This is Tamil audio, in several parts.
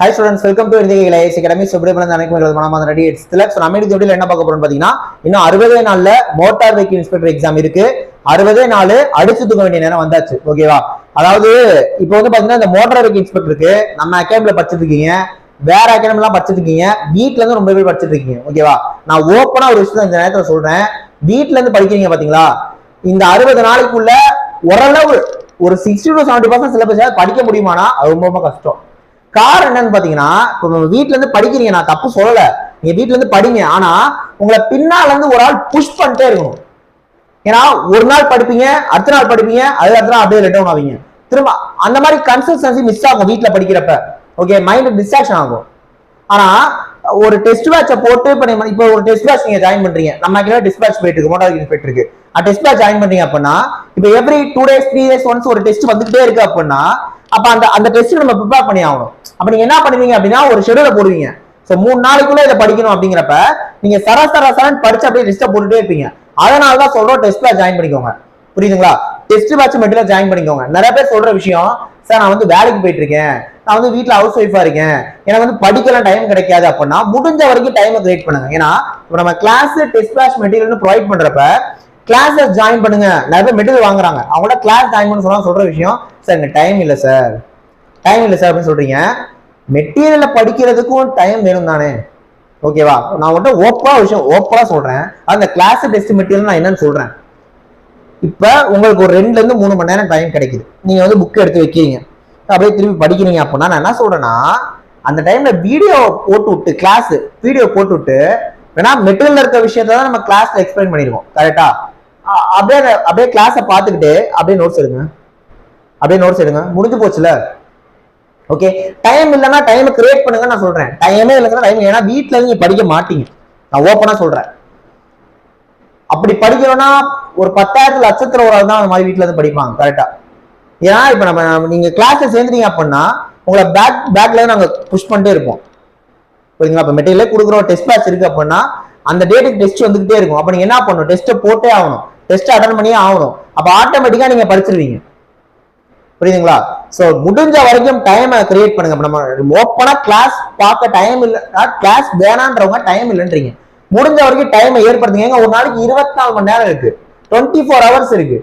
Hi students, welcome to Indian IAS Academy. Subramanian அனைவருக்கும் மனமார்ந்த ரெடி இட்ஸ்ல சோ நம்ம இந்த வீடியோல என்ன பார்க்க போறோம்னு பாத்தீங்கன்னா இன்னும் 60 நாள்ல மோட்டார் வெஹிக்கிள் இன்ஸ்பெக்டர் எக்ஸாம் இருக்கு. 60 நாள் அடிச்சு தூக்க வேண்டிய நேரம் வந்தாச்சு. ஓகேவா? அதாவது இப்போ வந்து பாத்தீங்கன்னா இந்த மோட்டார் வெஹிக்கிள் இன்ஸ்பெக்டருக்கு நம்ம அகாடமில படிச்சிட்டு இருக்கீங்க, வேற அகாடமிலாம் படிச்சிட்டு இருக்கீங்க, வீட்ல இருந்து ரொம்ப பேர் படிச்சிட்டு இருக்கீங்க. ஓகேவா? நான் ஓப்பனா ஒரு விஷயம் இந்த நேரத்துல சொல்றேன். வீட்ல இருந்து படிக்கிறீங்க பாத்தீங்களா? இந்த 60 நாளைக்குள்ள ஓரளவு ஒரு 60 to 70% சிலபஸ் படிக்க முடியுமானா அது ரொம்ப ரொம்ப கஷ்டம். காரணம் என்னன்னு பாத்தீங்கன்னா, இப்போ வீட்ல இருந்து படிக்கிறீங்க, நான் தப்பு சொல்லல, நீங்க வீட்ல இருந்து படிங்க, ஆனா உங்களை பின்னால இருந்து ஒரு ஆள் புஷ் பண்ணிட்டே இருக்கணும். ஏன்னா ஒரு நாள் படிப்பீங்க, அடுத்த நாள் படிப்பீங்க, அது அடுத்த நாள் அப்படியே ரெட்டவுன் ஆவீங்க, திரும்ப அந்த மாதிரி கன்சிஸ்டன்சி மிஸ் ஆகும் வீட்ல படிக்கிறப்ப. ஓகே, மைண்ட் டிஸ்ட்ராக்ஷன் ஆகும். ஆனா ஒரு டெஸ்ட் பேட்சை போட்டு இப்போ ஒரு டெஸ்ட் பேட்ச் நீங்க ஜாயின் பண்றீங்க, நம்ம டெஸ்ட் பேட்ச் போயிட்டு இருக்கு, மோட்டார் இன்ஸ்பெக்டர் இருக்கு, டெஸ்ட் பேட்ச் ஜாயின் பண்றீங்க அப்படின்னா இப்போ எவ்ரி 2 days 3 days ஒன்ஸ் ஒரு டெஸ்ட் வந்துகிட்டே இருக்கு அப்படின்னா அப்ப அந்த டெஸ்ட் நம்ம ப்ரிப்பேர் பண்ணி ஆகணும். அப்ப நீங்க என்ன பண்ணுவீங்க அப்படின்னா ஒரு ஷெட்யூல போடுவீங்க. சோ 3 நாளைக்குள்ள இதை படிக்கணும் அப்படிங்கிறப்ப நீங்க சராசரன் படிச்சு அப்படியே லிஸ்ட போட்டுட்டே இருப்பீங்க. அதனாலதான் சொல்றோம் டெஸ்ட் பேட்ச் ஜாயின் பண்ணிக்கோங்க. புரியுதுங்களா? டெஸ்ட் பேட்ச் மெட்டீரியல் ஜாயின் பண்ணிக்கோங்க. நிறைய பேர் சொல்ற விஷயம், சார் நான் வந்து வேலைக்கு போயிட்டு இருக்கேன், நான் வந்து வீட்டுல ஹவுஸ் ஒய்ஃபா இருக்கேன், எனக்கு வந்து படிக்கலாம் டைம் கிடைக்காது அப்படின்னா முடிஞ்ச வரைக்கும் டைமை கிரியேட் பண்ணுங்க. ஏன்னா நம்ம class test batch material provide பண்றப்ப கிளாஸஸ் ஜாயின் பண்ணுங்க, நிறைய பேர் மெட்டீரியல் வாங்குறாங்க, அவங்களோட கிளாஸ் ஜாயின் பண்ண சொன்னா சொல்ற விஷயம், சார் எனக்கு டைம் இல்லை சார் அப்படின்னு சொல்றீங்க. மெட்டீரியலை படிக்கிறதுக்கும் டைம் வேணும் தானே? ஓகேவா? நான் மட்டும் ஓப்பனா சொல்றேன். அந்த கிளாஸ் டெஸ்ட் மெட்டீரியல் நான் என்னன்னு சொல்றேன். இப்ப உங்களுக்கு ஒரு 2 to 3 மணி நேரம் டைம் கிடைக்குது, நீங்க வந்து புக் எடுத்து வைக்கிறீங்க, அப்படியே திருப்பி படிக்கிறீங்க அப்படின்னா நான் என்ன சொல்றேன்னா, அந்த டைம்ல வீடியோ போட்டு விட்டு கிளாஸ் வீடியோ போட்டு விட்டு வேணா மெட்டீரியல் இருக்க விஷயத்தான் நம்ம கிளாஸ்ல எக்ஸ்பிளைன் பண்ணிருக்கோம். கரெக்டா? அப்படியே கிளாஸை பார்த்துக்கிட்டு அப்படியே நோட்ஸ் எடுங்க, முடிஞ்சு போச்சுல. ஓகே, டைம் இல்லைன்னா டைம் கிரியேட் பண்ணுங்க நான் சொல்றேன். டைமே இல்லைன்னா டைம், ஏன்னா வீட்டுல இருந்து நீங்க படிக்க மாட்டீங்க, நான் ஓப்பனா சொல்றேன். அப்படி படிக்கணும்னா ஒரு 10,000 லட்சத்துல ஒரு ஆள் தான் அந்த மாதிரி வீட்டுல இருந்து படிப்பாங்க. கரெக்டா? ஏன்னா இப்ப நீங்க கிளாஸ்ல சேர்ந்துட்டீங்க அப்படின்னா உங்களை பேக்ல நாங்க புஷ் பண்ணிட்டே இருப்போம். புரியுதுங்களா? இப்ப மெட்டீரியலே கொடுக்குறோம், டெஸ்ட் பேட்ச் இருக்கு அப்படின்னா அந்த டேட்டுக்கு டெஸ்ட் வந்துகிட்டே இருக்கும். அப்ப நீங்க என்ன பண்ணணும், டெஸ்ட்டை போட்டே ஆகணும், டெஸ்ட் அட்டன் பண்ணியே ஆகணும். அப்ப ஆட்டோமேட்டிக்கா நீங்க படிச்சிருவீங்க. புரியுதுங்களா? சோ முடிஞ்ச வரைக்கும் டைமை கிரியேட் பண்ணுங்க. நம்ம ஓப்பனா கிளாஸ் பார்க்க டைம் இல்ல, கிளாஸ் வேணான்றவங்க டைம் இல்லைன்றீங்க, முடிஞ்ச வரைக்கும் டைமை ஏற்படுத்துங்க. ஒரு நாளைக்கு 24 மணி நேரம் இருக்கு, 24 hours இருக்கு.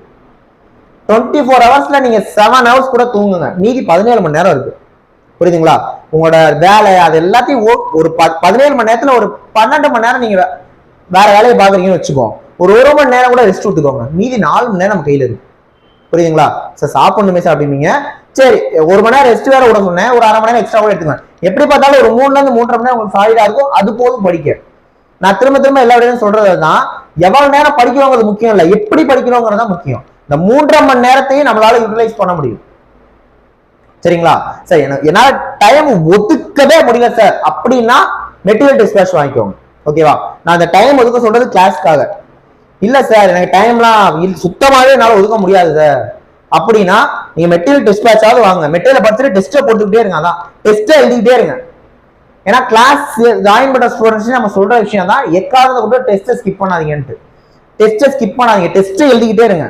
24 hours நீங்க 7 hours கூட தூங்குங்க, மீதி 17 மணி நேரம் இருக்கு. புரியுதுங்களா? உங்களோட வேலை அது எல்லாத்தையும் ஒரு 17 மணி நேரத்துல ஒரு 12 மணி நேரம் நீங்க வேற வேலையை பாக்குறீங்கன்னு வச்சுக்கோங்க, ஒரு 1 மணி நேரம் கூட ரெஸ்ட் விட்டுக்கோங்க, மீதி 4 மணி நேரம் நம்ம கையில இருக்கு. புரியுதுங்களா? சார் சாப்பிடணுமே சார் அப்படின்னீங்க, சரி 1 மணி நேரம் ரெஸ்ட் வேற விட சொன்னேன், ஒரு 1/2 மணி நேரம் எக்ஸ்ட்ரா கூட எடுத்துக்கோங்க. எப்படி பார்த்தாலும் ஒரு 3 to 3.5 மணி நேரம் உங்களுக்கு சாலிடா இருக்கும், அது போதும் படிக்க. நான் திரும்ப எல்லா விடையும் சொல்றதுதான், எவ்வளவு நேரம் படிக்கிறோங்கிறது முக்கியம் இல்ல, எப்படி படிக்கிறோங்கிறது தான் முக்கியம். இந்த 3.5 மணி நேரத்தையும் நம்மளால யூட்டிலைஸ் பண்ண முடியும். சரிங்களா? சார் என்னால டைம் ஒதுக்கவே முடியல சார் அப்படின்னா மெட்டீரியல் டெஸ்ட் பேட்ச் வாங்கிக்கோங்க. ஓகேவா? நான் அந்த டைம் ஒதுக்க சொல்றது கிளாஸ்க்காக இல்ல சார், எனக்கு டைம்லாம் சுத்தமாவே என்னால ஒதுக்க முடியாது சார் அப்படின்னா நீங்க மெட்டீரியல் டெஸ்ட் பேட்சாவது வாங்க. மெட்டீரியல் படிச்சுட்டு டெஸ்ட்டை போட்டுக்கிட்டே இருங்க, அதான் டெஸ்ட்டை எழுதிக்கிட்டே இருங்க. ஏன்னா கிளாஸ் ஜாயின் பண்ண ஸ்டூடெண்ட்ஸ் நம்ம சொல்ற விஷயம் தான், எக்காவது கூட டெஸ்ட்டை ஸ்கிப் பண்ணாதீங்கன்ட்டு. டெஸ்ட்டை எழுதிக்கிட்டே இருங்க.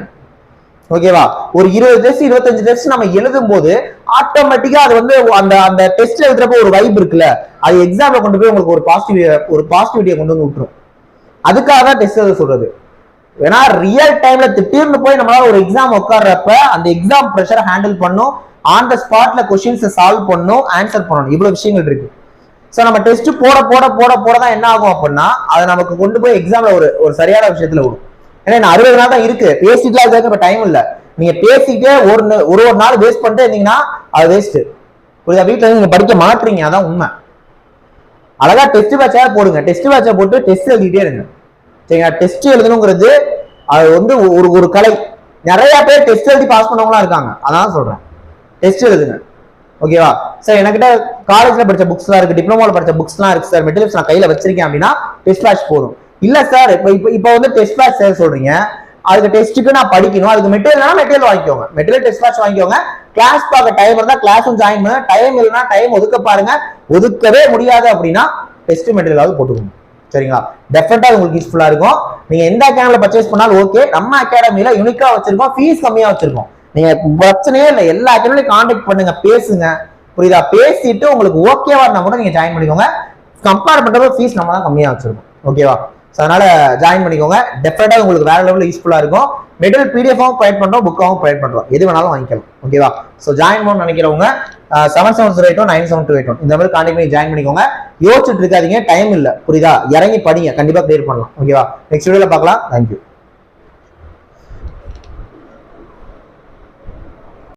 ஓகேவா? ஒரு 20 டெஸ்ட் 25 டெஸ்ட் நம்ம எழுதும் போது ஆட்டோமேட்டிக்கா அது வந்து அந்த டெஸ்ட் எழுதுறப்ப ஒரு வைப் இருக்குல்ல, அது எக்ஸாம்ல கொண்டு போய் உங்களுக்கு ஒரு பாசிட்டிவிட்டியை கொண்டு வந்து விட்டுரும். அதுக்காக தான் டெஸ்ட் எழுத சொல்றது. ஏன்னா ரியல் டைம்ல திடீர்னு போய் நம்மளால ஒரு எக்ஸாம் உட்கார்றப்ப அந்த எக்ஸாம் ப்ரெஷரை ஹேண்டில் பண்ணும், ஆன் த ஸ்பாட்ல கொஸ்டின்ஸ் சால்வ் பண்ணும், ஆன்சர் பண்ணணும், இவ்வளவு விஷயங்கள் இருக்கு. சோ நம்ம டெஸ்ட் போட தான் என்ன ஆகும் அப்படின்னா அதை நமக்கு கொண்டு போய் எக்ஸாம்ல ஒரு சரியான விஷயத்துல விடும். ஏன்னா 60 நாள் தான் இருக்கு, பேசிட்டுலாம் இப்ப டைம் இல்ல. நீங்க பேசிக்கிட்டே ஒரு நாள் வேஸ்ட் பண்ணிட்டு இருந்தீங்கன்னா அது வேஸ்ட். புரியுதா? வீட்டுல நீங்க படிக்க மாட்டீங்க, அதான் உண்மை. அழகா டெஸ்ட் பேட்சா போடுங்க, டெஸ்ட் பேட்சா போட்டு டெஸ்ட் எழுதிட்டே இருங்க. சரிங்களா? டெஸ்ட் எழுதணுங்கிறது அது வந்து ஒரு கலை. நிறைய பேர் டெஸ்ட் எழுதி பாஸ் பண்ணவங்களா இருக்காங்க, அதான் சொல்றேன், டெஸ்ட் எழுதுங்க. ஓகேவா? சார் என்கிட்ட காலேஜ்ல படிச்ச புக்ஸ் எல்லாம் இருக்கு, டிப்ளமோல படிச்ச புக்ஸ் எல்லாம் இருக்கு சார், மெட்டீரியல்ஸ் நான் கையில வச்சிருக்கேன் அப்படின்னா டெஸ்ட் பேட்ச் போதும். இல்ல சார் இப்ப வந்து டெஸ்ட் பேட்ச் சேர சொல்றீங்க, அதுக்கு டெஸ்ட்டுக்கு நான் படிக்கணும், அதுக்கு மெட்டீரியல் வாங்கிக்கோங்க, மெட்டீரியல் டெஸ்ட் பேட்ச் வாங்கிக்கோங்க. கிளாஸ் பார்க்க டைம் இருந்தா கிளாஸும் ஜாயின் பண்ணுங்க, டைம் இல்லைன்னா டைம் ஒதுக்க பாருங்க. ஒதுக்கவே முடியாது அப்படின்னா டெஸ்ட் மெட்டீரியலாவது போட்டுக்கோங்க. சரிங்களா? டெஃபினட்டா உங்களுக்கு யூஸ்ஃபுல்லா இருக்கும். நீங்க எந்த அகாடமில பர்ச்சேஸ் பண்ணாலும் ஓகே, நம்ம அகாடமில யூனிக்கா வச்சிருக்கோம், ஃபீஸ் கம்மியா வச்சிருக்கோம். நீங்க பிரச்சனையே இல்லை, எல்லா அகாடமிலையும் கான்டாக்ட் பண்ணுங்க, பேசுங்க. புரியுதா? பேசிட்டு உங்களுக்கு ஓகேவா இருந்தா கூட நீங்க ஜாயின் பண்ணிக்கோங்க. கம்பேர் பண்றப்ப ஃபீஸ் நம்ம தான் கம்மியா வச்சிருக்கோம். ஓகேவா? அதனால ஜாயின் பண்ணிக்கோங்க. டெஃபினட்டா உங்களுக்கு வேற லெவலில் யூஸ்ஃபுல்லா இருக்கும். மெட்டீரியல் பிடிஎஃபாவும் ப்ரொவைட் பண்றோம், புக்காவும் ப்ரொவைட் பண்றோம். எது வேணாலும் வாங்கிக்கலாம். ஓகேவா? ஸோ ஜாயின் பண்ணணும்னு நினைக்கிறவங்க 7708 இந்த மாதிரி கான்டாக்ட் பண்ணி ஜாயின் பண்ணிக்கோங்க. யோசிச்சுட்டு இருக்காதீங்க, டைம் இல்ல. புரியுதா? இறங்கி படிங்க, கண்டிப்பா கிளியர் பண்ணலாம். ஓகேவா? நெக்ஸ்ட் வீடியோல பார்க்கலாம். தேங்க்யூ.